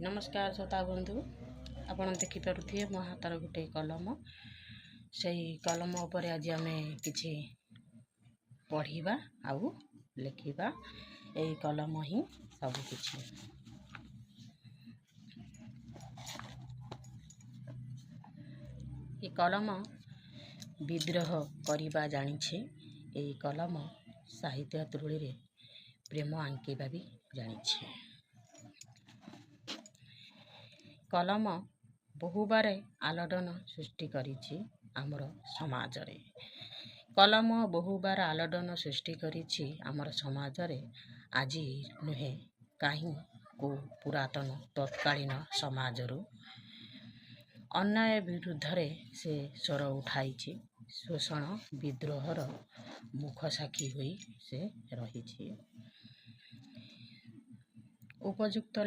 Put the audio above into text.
नमस्कार श्रोता बंधु आपण देखिपे मो हाथर गोटे कलम से कलम उपर आज आम कि पढ़ा आउ लिखा यही कलम ही सब किछि। ये कलम विद्रोह करने जानी यही कलम साहित्य त्रुली रे प्रेम आंकिबा भी जानी। कलम बहुबार आलोड़न सृष्टि करिछि आमर समाज रे। कलम बहुबार आलोड़न सृष्टि करिछि आमर समाज रे। आज नुहे कहीं को पुरातन तत्कालीन समाज रु अन्याय विरुद्ध रे से स्वर उठाई शोषण विद्रोहर मुख साक्षी हुई से रही उपयुक्त